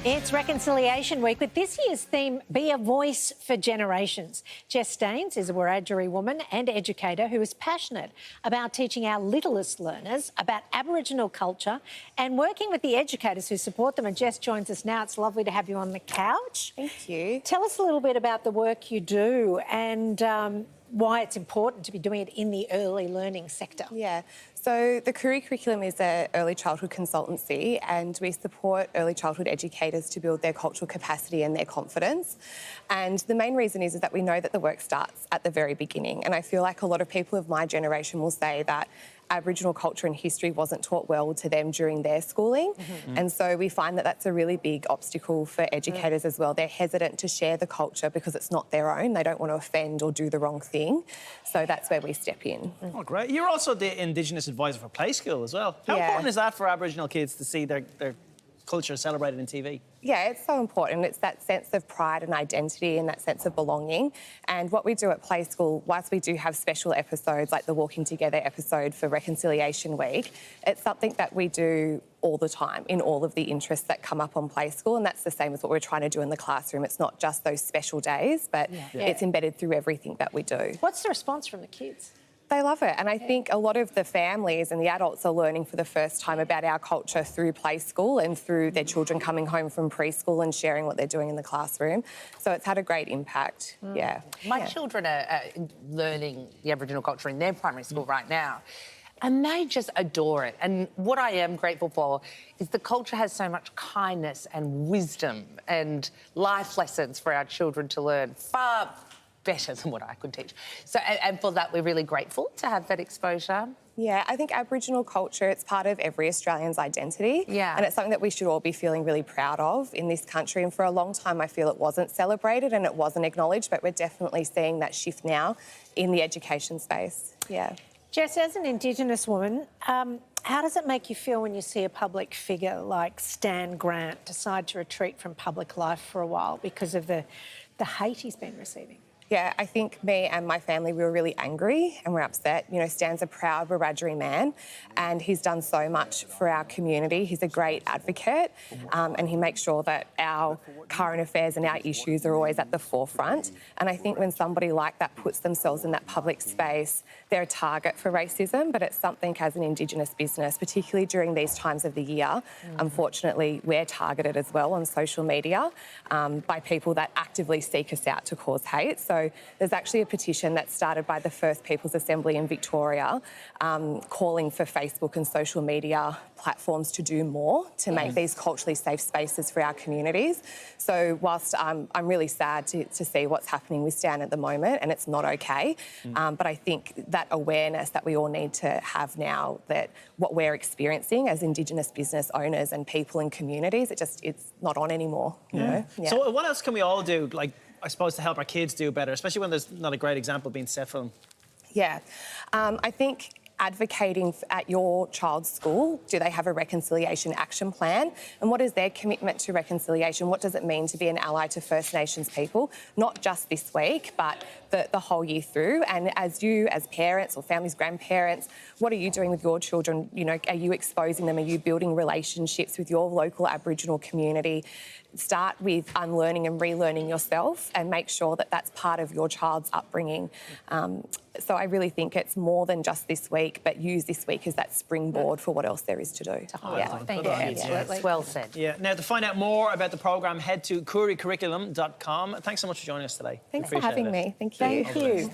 It's Reconciliation Week with this year's theme, Be a Voice for Generations. Jess Staines is a Wiradjuri woman and educator who is passionate about teaching our littlest learners about Aboriginal culture and working with the educators who support them. And Jess joins us now. It's lovely to have you on the couch. Thank you. Tell us a little bit about the work you do and why it's important to be doing it in the early learning sector. Yeah, so the Koori Curriculum is an early childhood consultancy and we support early childhood educators to build their cultural capacity and their confidence. And the main reason is that we know that the work starts at the very beginning. And I feel like a lot of people of my generation will say that Aboriginal culture and history wasn't taught well to them during their schooling. And so we find that that's a really big obstacle for educators as well. They're hesitant to share the culture because it's not their own. They don't want to offend or do the wrong thing. So that's where we step in. Oh, great. You're also the Indigenous advisor for Play School as well. How important is that for Aboriginal kids to see their culture celebrated in TV? Yeah, it's so important. It's that sense of pride and identity and that sense of belonging. And what we do at Play School, whilst we do have special episodes like the Walking Together episode for Reconciliation Week, it's something that we do all the time in all of the interests that come up on Play School, and that's the same as what we're trying to do in the classroom. It's not just those special days, but it's embedded through everything that we do. What's the response from the kids? They love it, and I think a lot of the families and the adults are learning for the first time about our culture through Play School and through their children coming home from preschool and sharing what they're doing in the classroom. So it's had a great impact, My children are learning the Aboriginal culture in their primary school right now, and they just adore it. And what I am grateful for is the culture has so much kindness and wisdom and life lessons for our children to learn, far better than what I could teach. So, and for that, we're really grateful to have that exposure. Yeah, I think Aboriginal culture, it's part of every Australian's identity. Yeah. And it's something that we should all be feeling really proud of in this country. And for a long time, I feel it wasn't celebrated and it wasn't acknowledged, but we're definitely seeing that shift now in the education space. Yeah. Jess, as an Indigenous woman, how does it make you feel when you see a public figure like Stan Grant decide to retreat from public life for a while because of the hate he's been receiving? Yeah, I think me and my family, we were really angry and we're upset. You know, Stan's a proud Wiradjuri man and he's done so much for our community. He's a great advocate and he makes sure that our current affairs and our issues are always at the forefront. And I think when somebody like that puts themselves in that public space, they're a target for racism, but it's something as an Indigenous business, particularly during these times of the year, unfortunately, we're targeted as well on social media by people that actively seek us out to cause hate. So there's actually a petition that started by the First Peoples Assembly in Victoria calling for Facebook and social media platforms to do more to make these culturally safe spaces for our communities. So whilst I'm really sad to see what's happening with Stan at the moment, and it's not okay, but I think that awareness that we all need to have now that what we're experiencing as Indigenous business owners and people in communities, it's not on anymore, you know? Yeah. So what else can we all do, like, I suppose, to help our kids do better, especially when there's not a great example being set for them? Yeah, I think advocating at your child's school, do they have a reconciliation action plan? And what is their commitment to reconciliation? What does it mean to be an ally to First Nations people? Not just this week, but the whole year through. And as parents or families, grandparents, what are you doing with your children? You know, are you exposing them? Are you building relationships with your local Aboriginal community? Start with unlearning and relearning yourself and make sure that that's part of your child's upbringing. So I really think it's more than just this week, but use this week as that springboard for what else there is to do. Thank you. Absolutely. Well said. Yeah. Now, to find out more about the programme, head to kooricurriculum.com. Thanks so much for joining us today. Thanks for having me. Thank you. Thank you.